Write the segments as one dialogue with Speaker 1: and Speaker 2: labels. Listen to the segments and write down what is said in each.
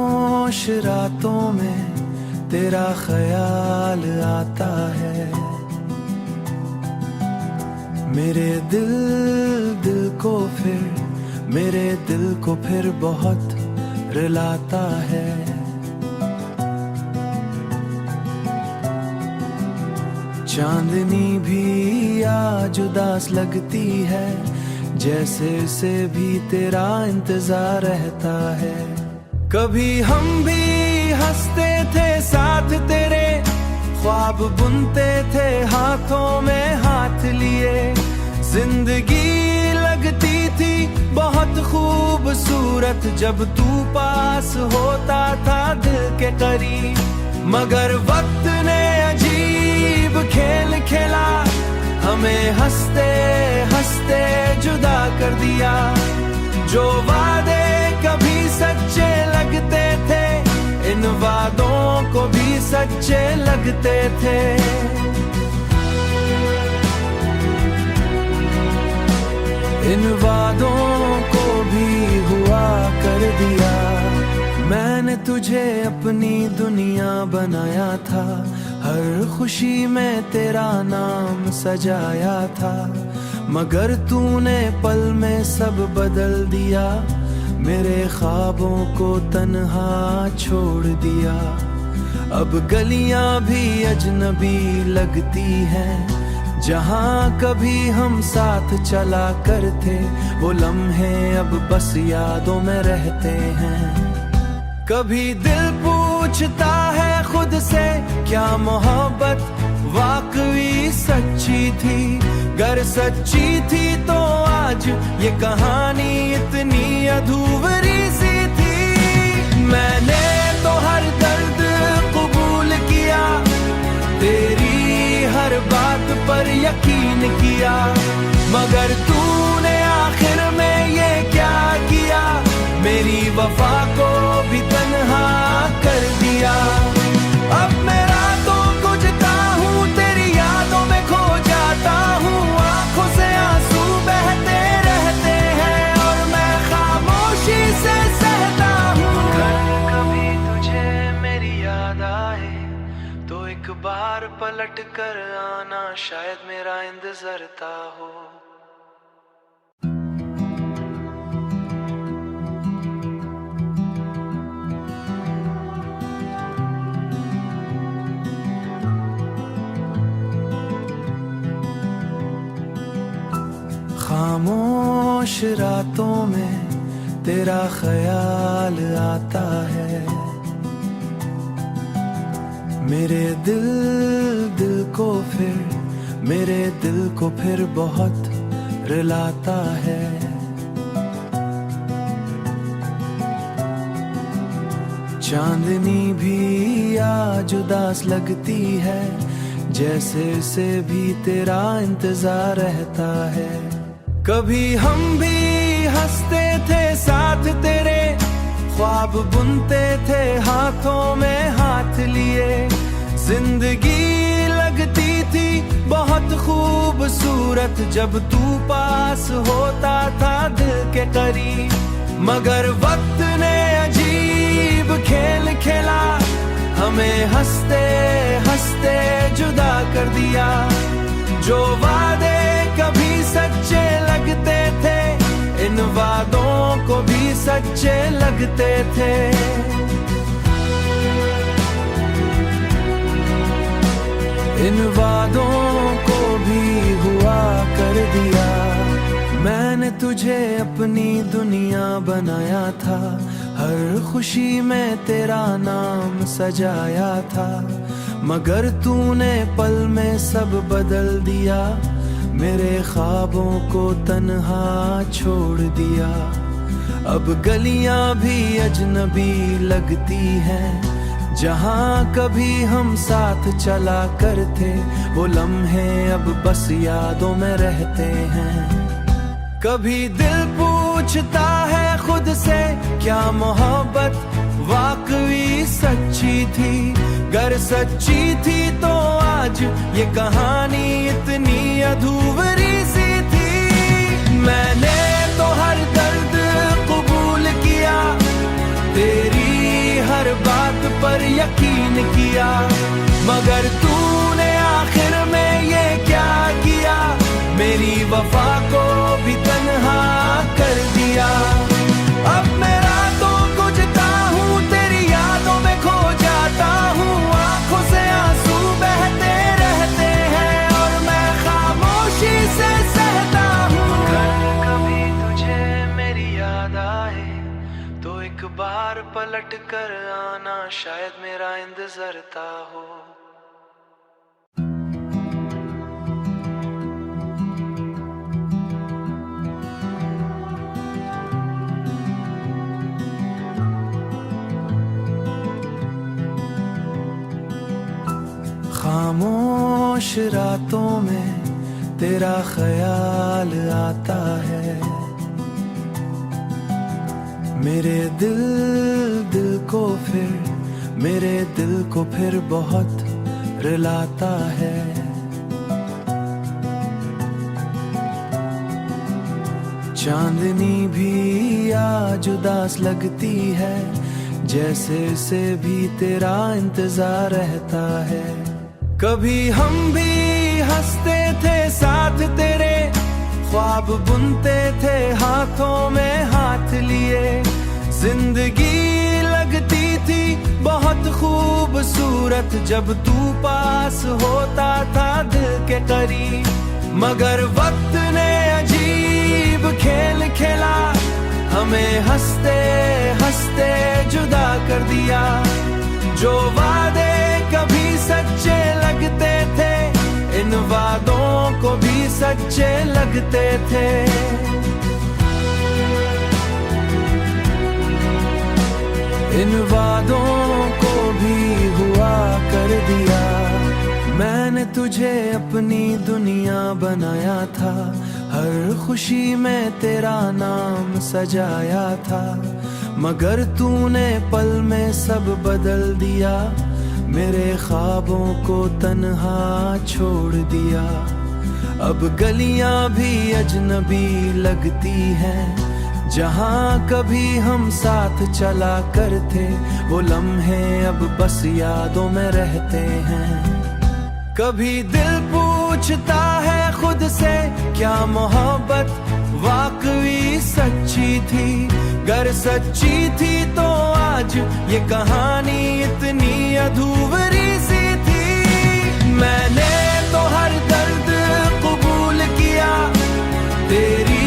Speaker 1: खामोश रातों में तेरा ख्याल आता है। मेरे दिल को फिर बहुत रुलाता है। चांदनी भी आज उदास लगती है, जैसे उसे भी तेरा इंतजार रहता है। कभी हम भी हंसते थे साथ तेरे, ख्वाब बुनते थे हाथों में हाथ लिए। जिंदगी लगती थी बहुत खूबसूरत जब तू पास होता था दिल के करीब। मगर वक्त ने अजीब खेल खेला, हमें हंसते हंसते जुदा कर दिया। जो वादे कभी सच्चे लगते थे, इन वादों को भी सच्चे लगते थे। इन वादों को भी हुआ कर दिया। मैंने तुझे अपनी दुनिया बनाया था, हर खुशी में तेरा नाम सजाया था। मगर तूने पल में सब बदल दिया, मेरे ख्वाबों को तन्हा छोड़ दिया। अब गलियां भी अजनबी लगती हैं, जहां कभी हम साथ चला करते। वो लम्हे अब बस यादों में रहते हैं। कभी दिल पूछता है खुद से, क्या मोहब्बत वाकई सच्ची थी? गर सच्ची थी तो आज ये कहानी इतनी अधूरी सी थी। मैंने तो हर दर्द कबूल किया, तेरी हर बात पर यकीन किया। मगर तूने आखिर में ये क्या किया, मेरी वफा को भी तन्हा कर दिया। अब मैं रातों खोजता हूँ, तेरी यादों में खो जाता हूँ। आंखों से आंसू बहते रहते हैं और मैं खामोशी से सहता हूँ। कभी तुझे मेरी याद आए तो एक बार पलट कर आना, शायद मेरा इंतज़ारता हो। खामोश रातों में तेरा ख्याल आता है। मेरे दिल को फिर बहुत रुलाता है। चांदनी भी आज उदास लगती है, जैसे उसे भी तेरा इंतजार रहता है। कभी हम भी हंसते थे साथ तेरे, ख्वाब बुनते थे हाथों में हाथ लिए। जिंदगी लगती थी बहुत खूबसूरत जब तू पास होता था दिल के करीब। मगर वक्त ने अजीब खेल खेला, हमें हंसते हंसते जुदा कर दिया। जो वादे कभी सच्चे लगते थे, इन वादों को भी सच्चे लगते थे। इन वादों को भी हुआ कर दिया। मैंने तुझे अपनी दुनिया बनाया था, हर खुशी में तेरा नाम सजाया था। मगर तूने पल में सब बदल दिया, मेरे ख्वाबों को तन्हा छोड़ दिया। अब गलियां भी अजनबी लगती हैं, जहां कभी हम साथ चला करते। वो लम्हे अब बस यादों में रहते हैं। कभी दिल पूछता है खुद से, क्या मोहब्बत वाकई सच्ची थी? गर सच्ची थी तो आज ये कहानी इतनी अधूरी सी थी। मैंने तो हर दर्द कबूल किया, तेरी हर बात पर यकीन किया, मगर तूने आखिर में ये क्या किया, मेरी वफा को भी तन्हा कर दिया। अब मैं रातों को जता हूँ, तेरी यादों में खो जाता हूँ, आंखों से आंसू बहते रहते हैं और मैं खामोशी से सहता हूँ। अगर कभी तुझे मेरी याद आए तो एक बार पलट कर आना, शायद मेरा इंतज़ारता हो। खामोश रातों में तेरा ख्याल आता है, मेरे दिल को फिर बहुत रुलाता है। चांदनी भी आज उदास लगती है, जैसे उसे भी तेरा इंतजार रहता है। कभी हम भी हंसते थे साथ तेरे, ख्वाब बुनते थे हाथों में हाथ लिए, जिंदगी लगती थी बहुत खूबसूरत जब तू पास होता था दिल के करीब, मगर वक्त ने अजीब खेल खेला, हमें हंसते हंसते जुदा कर दिया। जो वादे कभी सच्चे लगते थे, इन वादों को भी सच्चे लगते थे। इन वादों को भी हुआ कर दिया, मैंने तुझे अपनी दुनिया बनाया था, हर खुशी में तेरा नाम सजाया था, मगर तूने पल में सब बदल दिया, मेरे ख्वाबों को तन्हा छोड़ दिया। अब गलियां भी अजनबी लगती हैं, जहां कभी हम साथ चला करते, वो लम्हे अब बस यादों में रहते हैं। कभी दिल पूछता है खुद से, क्या मोहब्बत वाकई सच्ची थी? गर सच्ची थी तो आज ये कहानी इतनी अधूरी सी थी। मैंने तो हर दर्द कबूल किया, तेरी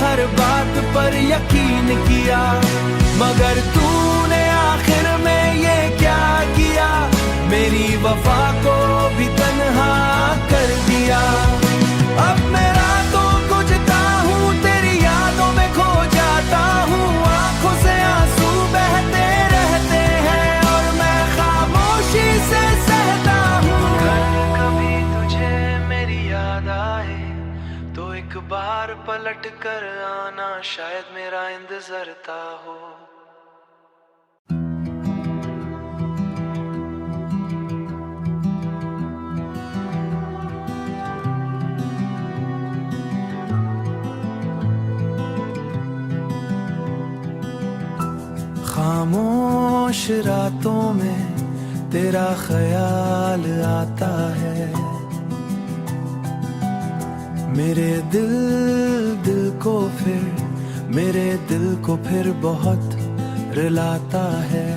Speaker 1: हर बात पर यकीन किया, मगर तूने आखिर में ये क्या किया, मेरी वफा को भी तन्हा कर दिया। अब मैं रातों को जता हूँ, तेरी यादों में खो जाता हूँ, आंखों से आंसू बहते रहते हैं और मैं खामोशी से सहता हूँ। अगर कभी तुझे मेरी याद आए तो एक बार पलट कर आना, शायद मेरा इंतज़ारता हो। खामोश रातों में तेरा ख्याल आता है, मेरे दिल को फिर बहुत रुलाता है।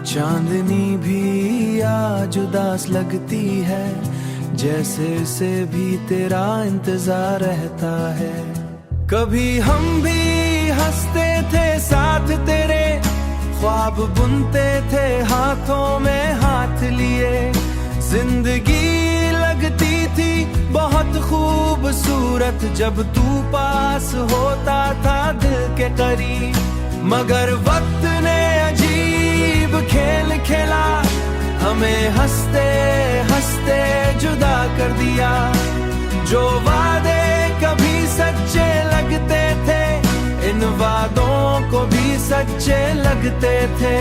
Speaker 1: चांदनी भी आज उदास लगती है, जैसे उसे भी तेरा इंतजार रहता है। कभी हम भी हंसते थे साथ तेरे, ख्वाब बुनते थे हाथों में हाथ लिए, जिंदगी लगती थी बहुत खूबसूरत जब तू पास होता था दिल के करीब, मगर वक्त ने अजीब खेल खेला, हमें हंसते हंसते जुदा कर दिया। जो वादे कभी सच्चे लगते थे, इन वादों को भी सच्चे लगते थे।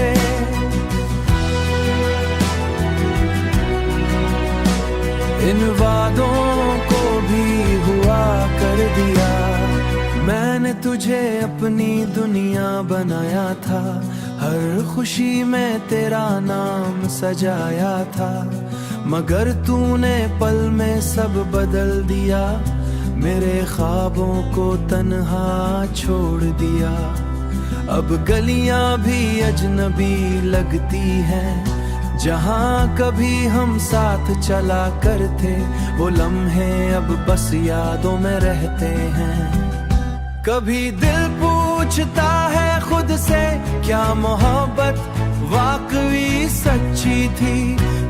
Speaker 1: इन वादों को भी हुआ कर दिया, मैंने तुझे अपनी दुनिया बनाया था, हर खुशी में तेरा नाम सजाया था, मगर तूने पल में सब बदल दिया, मेरे ख्वाबों को तन्हा छोड़ दिया। अब गलियां भी अजनबी लगती हैं, जहां कभी हम साथ चला करते, वो लम्हे अब बस यादों में रहते हैं। कभी दिल पूछता है खुद से, क्या मोहब्बत वाकई सच्ची थी?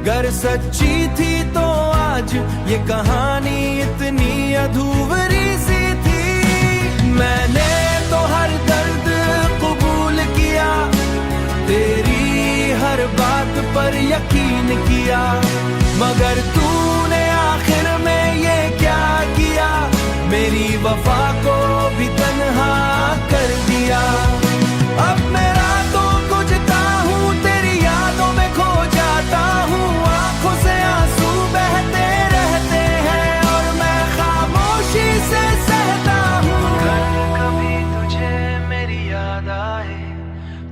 Speaker 1: गर सच्ची थी तो आज ये कहानी इतनी अधूरी सी थी। मैंने तो हर दर्द कबूल किया, तेरी हर बात पर यकीन किया, मगर तूने आखिर में ये क्या किया? मेरी वफा को भी तन्हा कर दिया। अब मैं रातों को जता हूँ, तेरी यादों में खो जाता हूँ, आंखों से आंसू बहते रहते हैं और मैं खामोशी से सहता हूँ। अगर कभी तुझे मेरी याद आए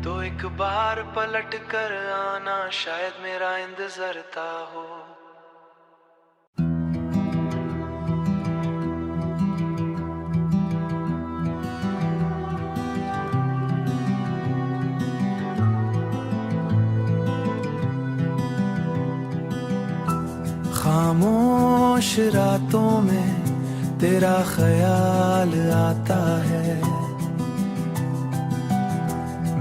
Speaker 1: तो एक बार पलट कर आना, शायद मेरा इंतज़ारता हो। खामोश रातों में तेरा ख्याल आता है,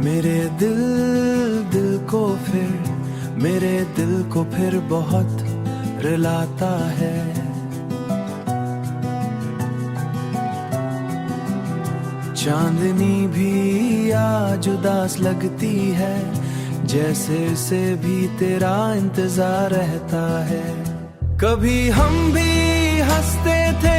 Speaker 1: मेरे दिल को फिर बहुत रुलाता है। चांदनी भी आज उदास लगती है, जैसे उसे भी तेरा इंतजार रहता है। कभी हम भी हंसते थे।